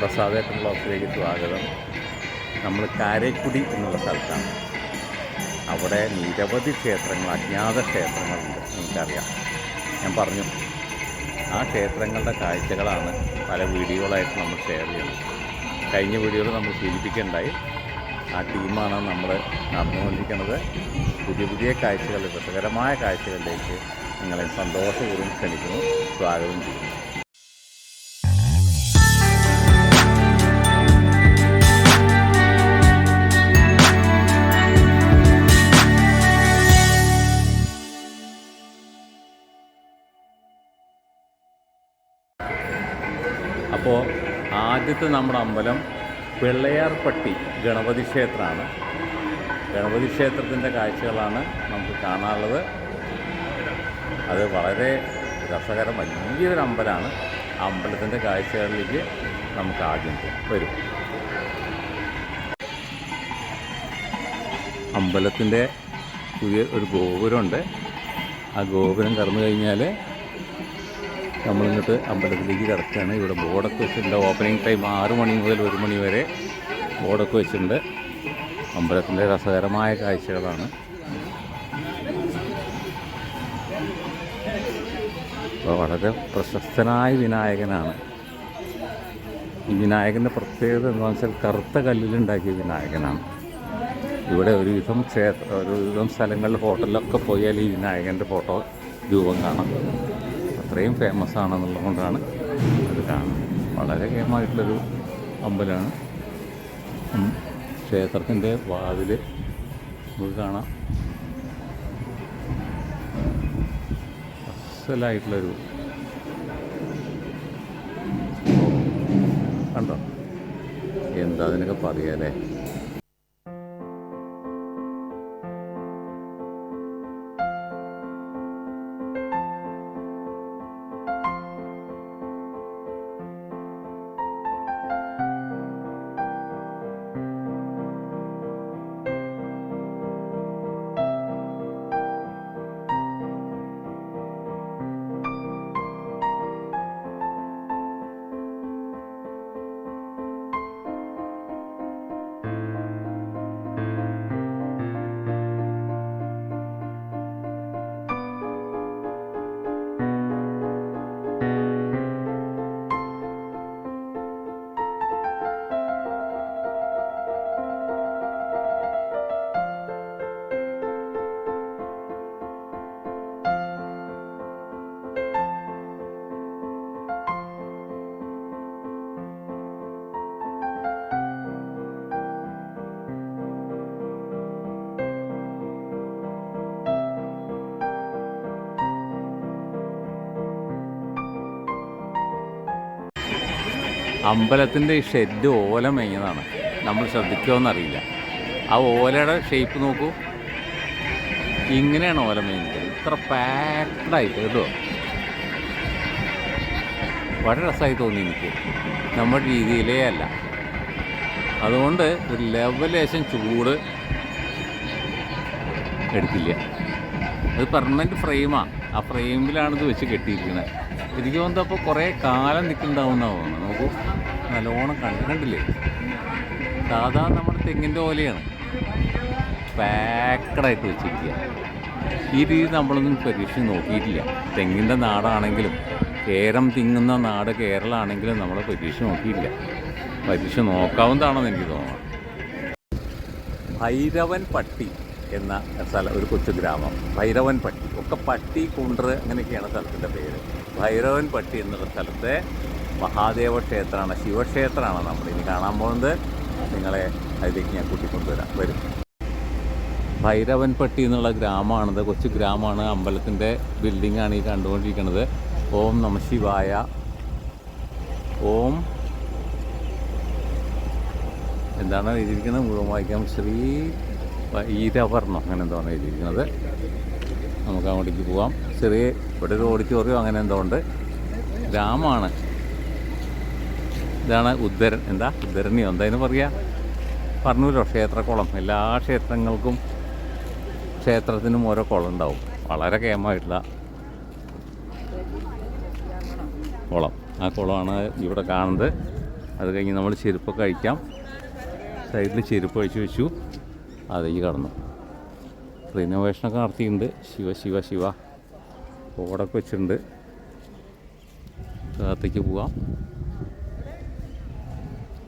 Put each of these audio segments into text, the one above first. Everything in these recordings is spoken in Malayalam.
പ്രസാദേട്ടൻ ബ്ലോക്കിലേക്ക് സ്വാഗതം. നമ്മൾ കാരക്കുടി എന്നുള്ള സ്ഥലത്താണ്. അവിടെ നിരവധി ക്ഷേത്രങ്ങൾ, അജ്ഞാത ക്ഷേത്രങ്ങളുണ്ട്, നിങ്ങൾക്കറിയാം. ഞാൻ പറഞ്ഞു, ആ ക്ഷേത്രങ്ങളുടെ കാഴ്ചകളാണ് പല വീഡിയോകളായിട്ട് നമ്മൾ ഷെയർ ചെയ്യണം. കഴിഞ്ഞ വീഡിയോയിൽ നമ്മൾ സൂചിപ്പിക്കുകയുണ്ടായി. ആ ടീമാണ് നമ്മൾ നടന്നുകൊണ്ടിരിക്കുന്നത്. പുതിയ പുതിയ കാഴ്ചകൾ, രസകരമായ കാഴ്ചകളിലേക്ക് നിങ്ങളെ സന്തോഷപൂർവ്വം ക്ഷണിക്കുന്നു, സ്വാഗതം ചെയ്യുന്നു. അപ്പോൾ ആദ്യത്തെ നമ്മുടെ അമ്പലം പിള്ളയാർപട്ടി ഗണപതി ക്ഷേത്രമാണ്. ഗണപതി ക്ഷേത്രത്തിൻ്റെ കാഴ്ചകളാണ് നമുക്ക് കാണാനുള്ളത്. അത് വളരെ രസകരം, വലിയൊരു അമ്പലമാണ്. ആ അമ്പലത്തിൻ്റെ കാഴ്ചകളിലേക്ക് നമുക്ക് ആദ്യം വരും. അമ്പലത്തിൻ്റെ പുതിയ ഒരു ഗോപുരമുണ്ട്. ആ ഗോപുരം കടന്നു കഴിഞ്ഞാൽ നമ്മളിങ്ങോട്ട് അമ്പലത്തിലേക്ക് കിടക്കുകയാണ്. ഇവിടെ ബോർഡൊക്കെ വെച്ചിട്ടുണ്ട്. ഓപ്പണിംഗ് ടൈം 6 മണി മുതൽ 1 മണി വരെ ബോർഡൊക്കെ വെച്ചിട്ടുണ്ട്. അമ്പലത്തിൻ്റെ രസകരമായ കാഴ്ചകളാണ്. അപ്പോൾ വളരെ പ്രശസ്തനായ വിനായകനാണ്. ഈ വിനായകൻ്റെ പ്രത്യേകത എന്താണെന്ന് വെച്ചാൽ കറുത്ത കല്ലിലുണ്ടാക്കിയ വിനായകനാണ്. ഇവിടെ ഒരുവിധം സ്ഥലങ്ങളിൽ, ഹോട്ടലിലൊക്കെ പോയാൽ ഈ വിനായകൻ്റെ ഫോട്ടോ രൂപം കാണാം. അത്രയും ഫേമസ് ആണെന്നുള്ളത് കൊണ്ടാണ് അത് കാണുന്നത്. വളരെ കേമായിട്ടുള്ളൊരു അമ്പലമാണ്. ക്ഷേത്രത്തിൻ്റെ വാതിൽ നമുക്ക് കാണാം. അസലായിട്ടുള്ളൊരു കണ്ടോ, എന്താ അതിനൊക്കെ പറയാല്ലേ. അമ്പലത്തിൻ്റെ ഈ ഷെഡ് ഓല മേഞ്ഞതാണ്. നമ്മൾ ശ്രദ്ധിക്കുമോയെന്നറിയില്ല. ആ ഓലയുടെ ഷേപ്പ് നോക്കൂ, ഇങ്ങനെയാണ് ഓല മേഞ്ഞത്. ഇത്ര പാക്ഡായിട്ട് കേട്ടോ. വളരെ രസമായി തോന്നി എനിക്ക്. നമ്മുടെ രീതിയിലേ അല്ല. അതുകൊണ്ട് ഒരു ലെവലേശം ചൂട് എടുക്കില്ല. അത് പെർമനൻറ്റ് ഫ്രെയിമാണ്. ആ ഫ്രെയിമിലാണിത് വെച്ച് കെട്ടിയിരിക്കുന്നത്. എനിക്ക് തോന്നുന്നത് അപ്പോൾ കുറേ കാലം നിൽക്കുന്നുണ്ടാവുമെന്നാണ് തോന്നുന്നത്. നോക്കൂ, നല്ലോണം കണ്ടില്ലേ. സാധാരണ നമ്മുടെ തെങ്ങിൻ്റെ ഓലയാണ് പാക്കഡായിട്ട് വെച്ചിരിക്കുക. ഈ രീതി നമ്മളൊന്നും പരീക്ഷിച്ച് നോക്കിയിട്ടില്ല. തെങ്ങിൻ്റെ നാടാണെങ്കിലും, കേരം തിങ്ങുന്ന നാട് കേരളമാണെങ്കിലും നമ്മൾ പരീക്ഷ നോക്കിയില്ല. പരീക്ഷ നോക്കാവുന്നതാണെന്ന് എനിക്ക് തോന്നുന്നു. ഭൈരവൻപട്ടി എന്ന ഒരു കൊച്ചു ഗ്രാമം. ഭൈരവൻപട്ടി, ഒക്കെ പട്ടി, കുണ്ടർ, അങ്ങനെയൊക്കെയാണ് സ്ഥലത്തിൻ്റെ പേര്. ഭൈരവൻപട്ടി എന്നുള്ള സ്ഥലത്തെ മഹാദേവ ക്ഷേത്രമാണ്, ശിവക്ഷേത്രമാണ് നമ്മളിനി കാണാൻ പോകുന്നത്. നിങ്ങളെ അതിലേക്ക് ഞാൻ വരും. ഭൈരവൻപട്ടി എന്നുള്ള ഗ്രാമമാണിത്. കൊച്ചു ഗ്രാമമാണ്. അമ്പലത്തിൻ്റെ ബിൽഡിങ്ങാണ് ഈ കണ്ടുകൊണ്ടിരിക്കുന്നത്. ഓം നമ ശിവായ. ഓം എന്താണ് എഴുതിയിരിക്കുന്നത് മുഴുവൻ വായിക്കാം. ശ്രീ ഈരവർണം അങ്ങനെ എന്താണ് എഴുതിയിരിക്കുന്നത്. നമുക്ക് അങ്ങോട്ടേക്ക് പോകാം. ഇവിടെ ഒരു ഓഡിറ്റോറിയം അങ്ങനെ എന്തോ ഉണ്ട്. ഗ്രാമമാണ്. ഇതാണ് ഉദ്ധരണിയോ എന്തായാലും പറയുക, പറഞ്ഞല്ലോ. ക്ഷേത്രക്കുളം. എല്ലാ ക്ഷേത്രത്തിനും ഓരോ കുളം ഉണ്ടാവും. വളരെ കേമായിട്ടുള്ള കുളം. ആ കുളമാണ് ഇവിടെ കാണുന്നത്. അത് കഴിഞ്ഞ് നമ്മൾ ചെരുപ്പൊക്കെ കഴിക്കാം. സൈഡിൽ ചെരുപ്പ് അഴിച്ച് വെച്ചു, അതേക്ക് കടന്നു. റിനോവേഷനൊക്കെ നടത്തിയിട്ടുണ്ട്. ശിവ ശിവ ശിവ ബോർഡൊക്കെ വെച്ചിട്ടുണ്ട്. അകത്തേക്ക് പോവാം.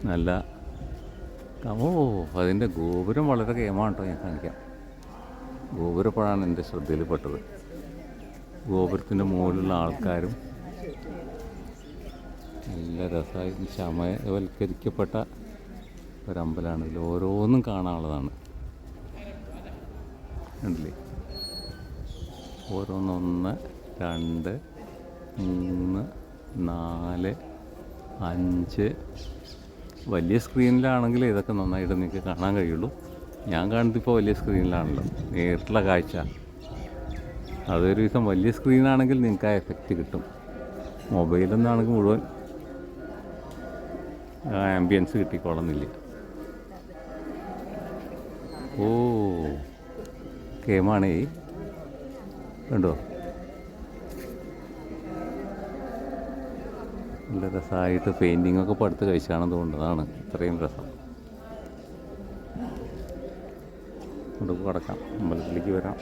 നല്ല അതിൻ്റെ ഗോപുരം വളരെ കേമാണ് കേട്ടോ. ഞാൻ കാണിക്കാം. ഗോപുരപ്പോഴാണ് എൻ്റെ ശ്രദ്ധയിൽപ്പെട്ടത്. ഗോപുരത്തിൻ്റെ മുകളിലുള്ള ആൾക്കാരും നല്ല രസമായി ചമയവൽക്കരിക്കപ്പെട്ട ഒരമ്പലമാണ്. ഇതിൽ ഓരോന്നും കാണാനുള്ളതാണ്. കണ്ടില്ലേ? ഓരോന്ന് 1 2 3 4 5. വലിയ സ്ക്രീനിലാണെങ്കിൽ ഇതൊക്കെ നന്നായിട്ട് നിങ്ങൾക്ക് കാണാൻ കഴിയുള്ളൂ. ഞാൻ കാണുന്നത് ഇപ്പോൾ വലിയ സ്ക്രീനിലാണല്ലോ, നേരിട്ടുള്ള കാഴ്ച. അതൊരു ദിവസം വലിയ സ്ക്രീനാണെങ്കിൽ നിങ്ങൾക്ക് ആ എഫക്റ്റ് കിട്ടും. മൊബൈലൊന്നാണെങ്കിൽ മുഴുവൻ ആംബിയൻസ് കിട്ടിക്കോളുന്നില്ല. ഓ കേമാണേ, കണ്ടോ? നല്ല രസമായിട്ട് പെയിൻറ്റിങ്ങൊക്കെ പടുത്ത് കഴിച്ചാണെന്ന് തോന്നുന്നതാണ് ഇത്രയും രസം. നമുക്ക് കടക്കാം, അമ്പലത്തിലേക്ക് വരാം.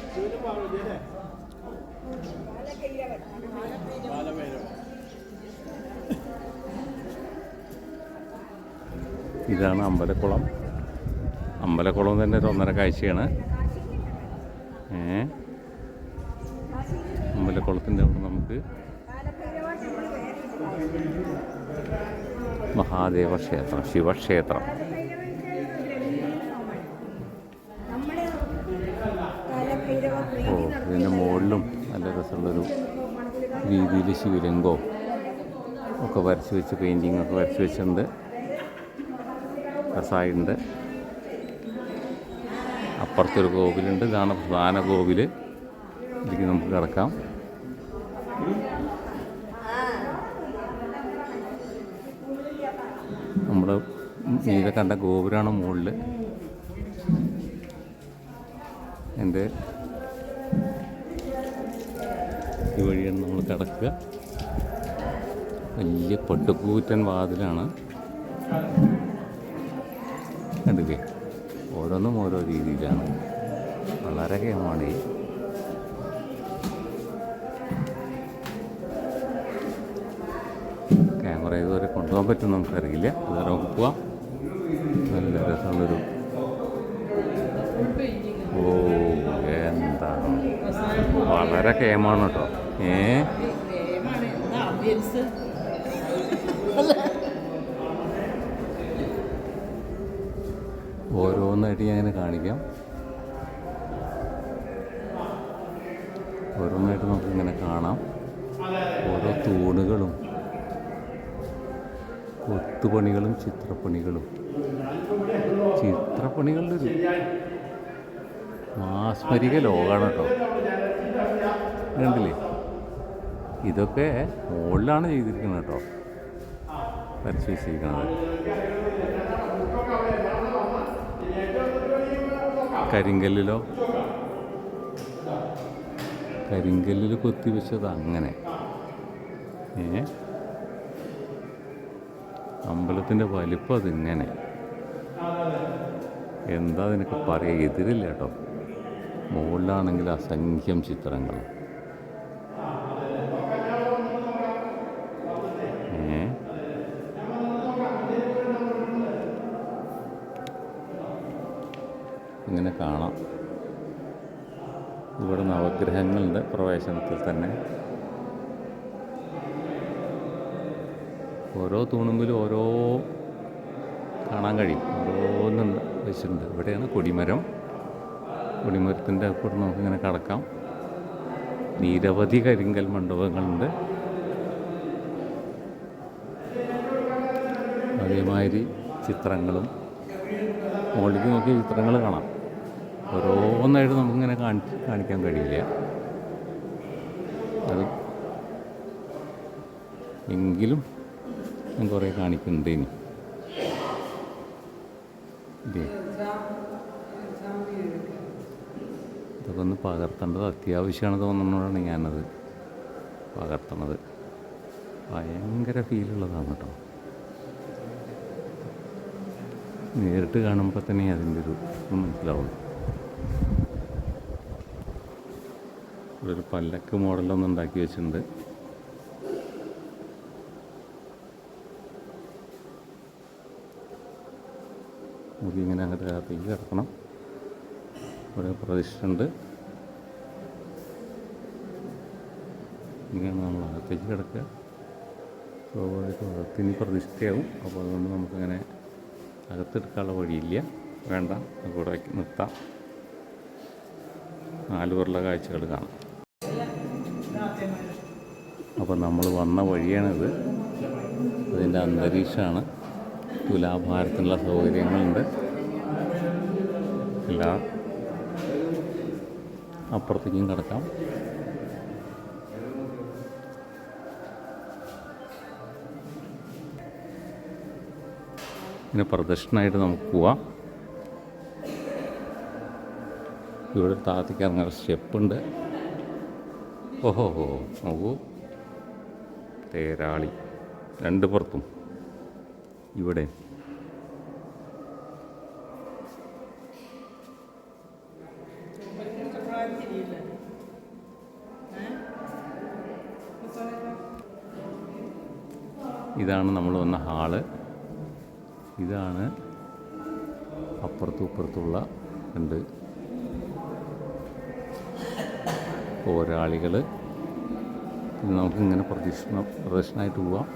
ഇതാണ് അമ്പലക്കുളം. അമ്പലക്കുളം തന്നെ ഒരു 1.5 കാഴ്ചയാണ്. അമ്പലക്കുളത്തിൻ്റെ അവിടെ നമുക്ക് മഹാദേവ ക്ഷേത്രം, ശിവക്ഷേത്രം. ഓ ഇതിൻ്റെ മുകളിലും നല്ല രസമുള്ളൊരു രീതിയിൽ ശിവലിംഗവും ഒക്കെ വരച്ച് വെച്ച്, പെയിൻറ്റിങ്ങൊക്കെ വരച്ച് വെച്ചിട്ടുണ്ട്. രസമായിട്ടുണ്ട്. അപ്പുറത്തൊരു കോവിലുണ്ട്. ഇതാണ് പ്രധാന കോവിൽ. ഇതിലേക്ക് നമുക്ക് കിടക്കാം. നമ്മുടെ നീല കണ്ട ഗോപുരമാണ് മുകളിൽ. എൻ്റെ ഈ വഴിയാണ് നമ്മൾ കിടക്കുക. വലിയ പട്ടുകൂറ്റൻ വാതിലാണ്. കണ്ടില്ലേ? ഓരോന്നും ഓരോ രീതിയിലാണ്. വളരെ കേമാണ്. ക്യാമറ ഇതുവരെ കൊണ്ടുപോകാൻ പറ്റും നമുക്കറിയില്ല. അതുവരെ നമുക്ക് പോവാം. നല്ല രസമുള്ളൊരു എന്താണ്, വളരെ കേമാണ് കേട്ടോ. ഓരോന്നായിട്ട് ഞാൻ ഇങ്ങനെ കാണിക്കാം. ഓരോന്നായിട്ട് നമുക്കിങ്ങനെ കാണാം. ഓരോ തൂണുകളും കൊത്തുപണികളും ചിത്രപ്പണികളുടെ ഒരു മാസ്മരിക ലോകമാണ് കേട്ടോ. കണ്ടില്ലേ? ഇതൊക്കെ മുകളിലാണ് ചെയ്തിരിക്കുന്നത് കേട്ടോ, വരച്ച് വെച്ചിരിക്കുന്നത്. കരിങ്കല്ലിൽ കൊത്തി വെച്ചത് അങ്ങനെ. അമ്പലത്തിൻ്റെ വലിപ്പം അതിങ്ങനെ. എന്താ നിനക്ക് പറയുക, എതിരില്ല കേട്ടോ. മുകളിലാണെങ്കിൽ അസംഖ്യം ചിത്രങ്ങൾ. ഇങ്ങനെ കാണാം. ഇവിടെ നവഗ്രഹങ്ങളുടെ പ്രവേശനത്തിൽ തന്നെ ഓരോ തൂണുമ്പിലും ഓരോ കാണാൻ കഴിയും. ഓരോന്നും വെച്ചിട്ടുണ്ട്. ഇവിടെയാണ് കൊടിമരം. കൊടിമരത്തിൻ്റെ അപ്പുറം നമുക്കിങ്ങനെ കടക്കാം. നിരവധി കരിങ്കൽ മണ്ഡപങ്ങളുണ്ട്. അതേമാതിരി ചിത്രങ്ങളും മുകളിലേക്ക് നോക്കിയ ചിത്രങ്ങൾ കാണാം. ഓരോന്നായിട്ട് നമുക്കിങ്ങനെ കാണിക്കാൻ കഴിയില്ല. അത് എങ്കിലും ഞാൻ കുറേ കാണിക്കുന്നുണ്ട്. ഇനി ഇതൊക്കെ ഒന്ന് പകർത്തേണ്ടത് അത്യാവശ്യമാണ് തോന്നുന്നതാണ് ഞാനത് പകർത്തണത്. ഭയങ്കര ഫീലുള്ളതാണ് കേട്ടോ. നേരിട്ട് കാണുമ്പോൾ തന്നെ അതിൻ്റെ ഒരു മനസ്സിലാവുള്ളൂ. ഇവിടെ ഒരു പല്ലക്ക് മോഡലൊന്നും ഉണ്ടാക്കി വെച്ചിട്ടുണ്ട്. നമുക്കിങ്ങനെ അങ്ങോട്ട് അകത്തേക്ക് കിടക്കണം. ഇവിടെ പ്രതിഷ്ഠയുണ്ട്. ഇങ്ങനെയാണ് നമ്മൾ അകത്തേക്ക് കിടക്കുക. സ്വാഭാവികമായിട്ടും അകത്തിന് പ്രതിഷ്ഠയാവും. അപ്പോൾ അതുകൊണ്ട് നമുക്കങ്ങനെ അകത്തെടുക്കാനുള്ള വഴിയില്ല. വേണ്ട, നമുക്ക് ഇവിടെ നിർത്താം. 4 പേരുള്ള കാഴ്ചകൾ കാണാം. അപ്പോൾ നമ്മൾ വന്ന വഴിയാണിത്. അതിൻ്റെ അന്തരീക്ഷമാണ്. തുലാഭാരത്തിനുള്ള സൗകര്യങ്ങളുണ്ട്. എല്ലാ അപ്പുറത്തേക്കും കിടക്കാം. ഇങ്ങനെ പ്രദക്ഷിണമായിട്ട് നമുക്ക് പോവാം. ഇവിടെ താഴത്തേക്ക് ഇറങ്ങാൻ സ്റ്റെപ്പുണ്ട്. ഓഹോ നോക്കൂ, തേരാളി 2 പുറത്തും. ഇവിടെ ഇതാണ് നമ്മൾ വന്ന ഹാള്. ഇതാണ് അപ്പുറത്തും ഇപ്പുറത്തുള്ള 2 പോരാളികൾ. ഇത് നമുക്കിങ്ങനെ പ്രദക്ഷിണമായിട്ട് പോവാം.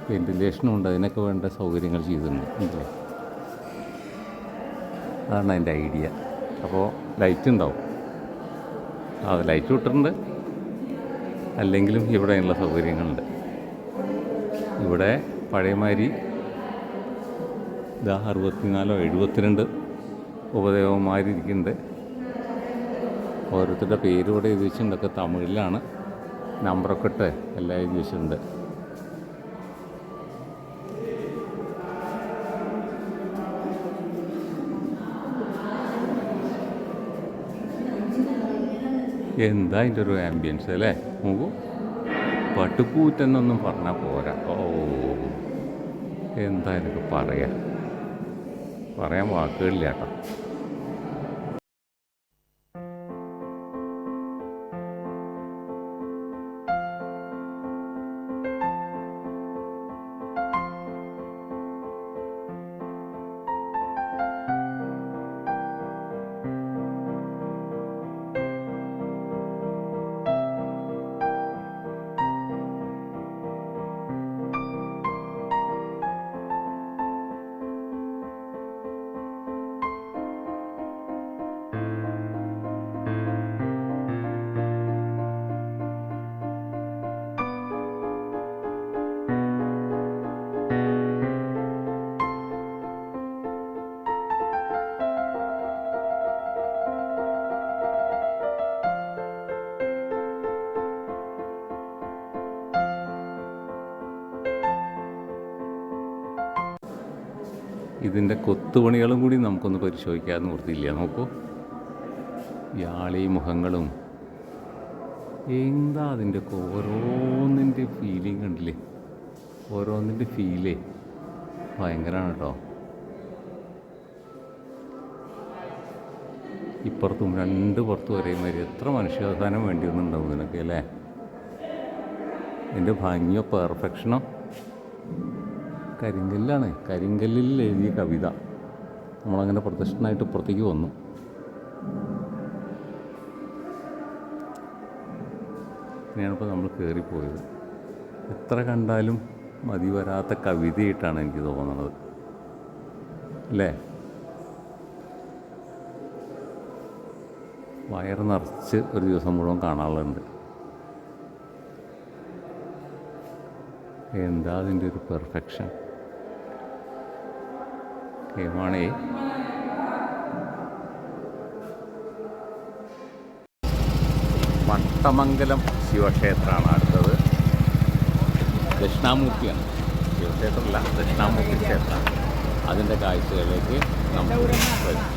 വെൻറ്റിലേഷനും ഉണ്ട്. അതിനൊക്കെ വേണ്ട സൗകര്യങ്ങൾ ചെയ്തിട്ടുണ്ട്. ഇല്ലേ, അതാണ് അതിൻ്റെ ഐഡിയ. അപ്പോൾ ലൈറ്റ് ഉണ്ടാവും. അത് ലൈറ്റ് വിട്ടിട്ടുണ്ട്. അല്ലെങ്കിലും ഇവിടെയുള്ള സൗകര്യങ്ങളുണ്ട്. ഇവിടെ പഴയമാതിരി 64 72 ഉപദേവന്മാരിയ്ക്കുന്നുണ്ട്. ഓരോരുത്തരുടെ പേര് ഇവിടെ എഴുതി വെച്ചിട്ടുണ്ടൊക്കെ തമിഴിലാണ്. നമ്പറൊക്കെ ഇട്ട് എല്ലാം എഴുതി വെച്ചിട്ടുണ്ട്. എന്താ അതിൻ്റെ ഒരു ആംബിയൻസ് അല്ലേ. നോക്കൂ, പട്ടുകൂറ്റെന്നൊന്നും പറഞ്ഞാൽ പോരാ. എന്താ എനിക്ക് പറയാൻ വാക്കുകളില്ല കേട്ടോ. ഇതിൻ്റെ കൊത്തുപണികളും കൂടി നമുക്കൊന്ന് പരിശോധിക്കാതെ നിർത്തിയില്ല. നോക്കൂ, യാളി മുഖങ്ങളും. എന്താ അതിൻ്റെ ഓരോന്നിൻ്റെ ഫീലിംഗ് ഉണ്ടല്ലേ. ഓരോന്നിൻ്റെ ഫീലേ ഭയങ്കരമാണ് കേട്ടോ. ഇപ്പുറത്തും 2 പുറത്തും ഒരേമാതിരി. എത്ര മനുഷ്യാവധാനം വേണ്ടി വന്നിട്ടുണ്ടാവും ഇതിനൊക്കെ അല്ലേ. ഇതിൻ്റെ ഭംഗിയോ പെർഫെക്ഷനോ. കരിങ്കല്ലാണ്. കരിങ്കല്ലിൽ എഴുതിയ കവിത. നമ്മളങ്ങനെ പ്രദക്ഷിണമായിട്ട് ഇപ്പുറത്തേക്ക് വന്നു. ഇങ്ങനെയാണിപ്പോൾ നമ്മൾ കയറിപ്പോയത്. എത്ര കണ്ടാലും മതി വരാത്ത കവിതയായിട്ടാണ് എനിക്ക് തോന്നുന്നത് അല്ലേ. വയറ് നിറച്ച് ഒരു ദിവസം മുഴുവൻ കാണാറുണ്ട്. എന്താ അതിൻ്റെ ഒരു പെർഫെക്ഷൻ. കേമാണേ. മട്ടമംഗലം ശിവക്ഷേത്രമാണ് അടുത്തത്. ദക്ഷിണാമൂർത്തിയാണ്. ശിവക്ഷേത്രമല്ല, ദക്ഷിണാമൂർത്തി ക്ഷേത്രം. അതിൻ്റെ കാഴ്ചകളിലേക്ക് നമുക്ക് വരും.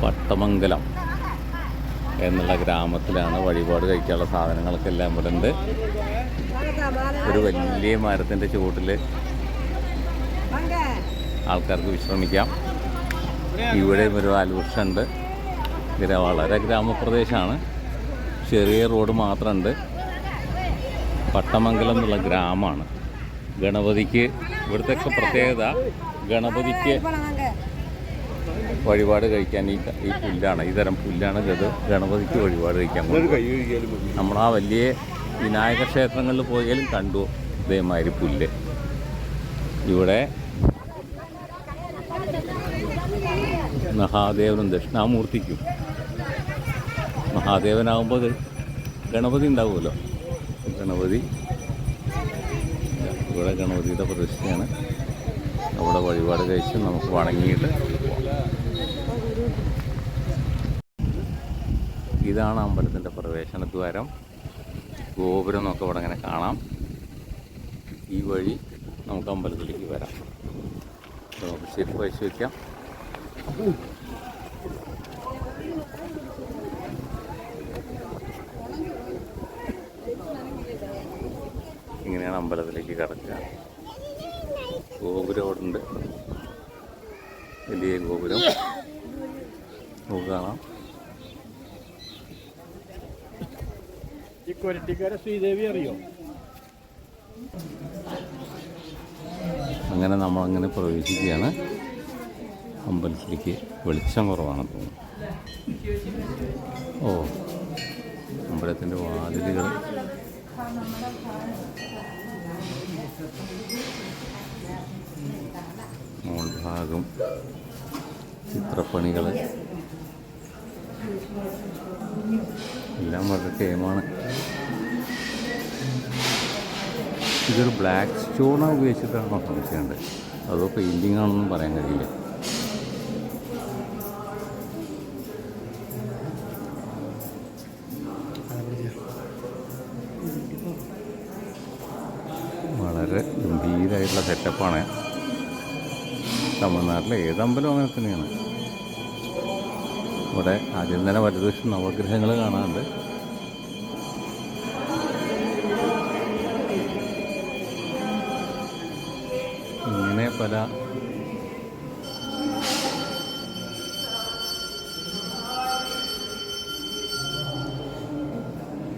പട്ടമംഗലം എന്നുള്ള ഗ്രാമത്തിലാണ്. വഴിപാട് കഴിക്കാനുള്ള സാധനങ്ങളൊക്കെ എല്ലാം ഇവിടെ ഉണ്ട്. ഒരു വലിയ മരത്തിൻ്റെ ചുവട്ടിൽ ആൾക്കാർക്ക് വിശ്രമിക്കാം. ഇവിടെ ഒരു ആൽവൃക്ഷമുണ്ട്. വളരെ ഗ്രാമപ്രദേശമാണ്. ചെറിയ റോഡ് മാത്രമുണ്ട്. പട്ടമംഗലം എന്നുള്ള ഗ്രാമമാണ്. ഗണപതിക്ക് ഇവിടുത്തെ പ്രത്യേകത, ഗണപതിക്ക് വഴിപാട് കഴിക്കാൻ ഈ പുല്ലാണ്, ഈ തരം പുല്ലാണ് ഗണപതിക്ക് വഴിപാട് കഴിക്കാൻ പോകുന്നത്. നമ്മൾ ആ വലിയ വിനായക ക്ഷേത്രങ്ങളിൽ പോയാലും കണ്ടു ഇതേമാതിരി പുല്ല്. ഇവിടെ മഹാദേവനും ദക്ഷിണാമൂർത്തിക്കും, മഹാദേവനാകുമ്പോൾ ഗണപതി ഉണ്ടാവുമല്ലോ, ഗണപതി, ഇവിടെ ഗണപതിയുടെ പ്രതിഷ്ഠയാണ്. അവിടെ വഴിപാട് കഴിച്ച് നമുക്ക് വണങ്ങിയിട്ട് ഇതാണ് അമ്പലത്തിൻ്റെ പ്രവേശന ദ്വാരം. ഗോപുരം നമുക്ക് ഇവിടെ ഇങ്ങനെ കാണാം. ഈ വഴി നമുക്ക് അമ്പലത്തിലേക്ക് വരാം. നമുക്ക് ശരി പൈസ വയ്ക്കാം. ഇങ്ങനെയാണ് അമ്പലത്തിലേക്ക് കടക്കുക. ഗോപുരം അവിടെ ഉണ്ട്, വലിയ ഗോപുരം നമുക്ക് കാണാം. ഈ കൊരട്ടിക്കാരെ ശ്രീദേവി അറിയോ? അങ്ങനെ നമ്മളങ്ങനെ പ്രവേശിക്കുകയാണ് അമ്പലത്തിലേക്ക്. വെളിച്ചം കുറവാണെന്ന് തോന്നുന്നു. ഓ, അമ്പലത്തിൻ്റെ വാതിലുകൾ മോൾഭാഗം, ചിത്രപ്പണികൾ എല്ലാം വളരെ കേമാണ്. ഇതൊരു ബ്ലാക്ക് സ്റ്റോണാണ് ഉപയോഗിച്ചിട്ടാണോ സംശയമുണ്ട്, അതോ പെയിൻറ്റിങ് ആണെന്നും പറയാൻ കഴിയില്ല. വളരെ ഗംഭീരമായിട്ടുള്ള സെറ്റപ്പാണ്. തമിഴ്നാട്ടിലെ ഏതമ്പലം അങ്ങനെ തന്നെയാണ്. ഇവിടെ ആദ്യം തന്നെ വലതുവശം നവഗ്രഹങ്ങൾ കാണാറുണ്ട്. ഇങ്ങനെ പല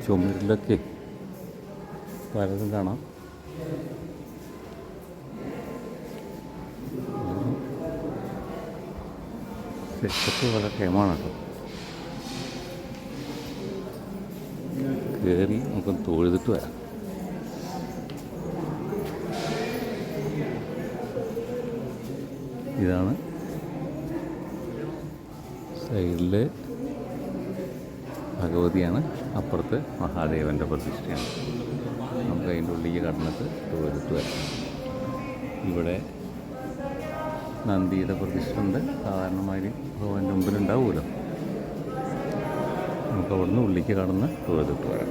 ചുമരിലൊക്കെ പലതും കാണാം. സെറ്റപ്പ് വളരെ കേമാണ് കേട്ടോ. കയറി നമുക്ക് തൊഴുതിട്ട് വരാം. ഇതാണ് സൈഡിൽ ഭഗവതിയാണ്, അപ്പുറത്ത് മഹാദേവൻ്റെ പ്രതിഷ്ഠയാണ്. നമുക്ക് അതിൻ്റെ ഉള്ളിലേക്ക് കടന്നിട്ട് തൊഴുതിട്ട് വരാം. ഇവിടെ നന്ദിയുടെ പ്രതിഷ്ഠ ഉണ്ട്. സാധാരണമാതിരി ഭഗവാന്റെ മുമ്പിൽ ഉണ്ടാവുമല്ലോ. നമുക്ക് അവിടുന്ന് ഉള്ളിലേക്ക് കടന്ന് തൊഴുതിട്ട് വരാം.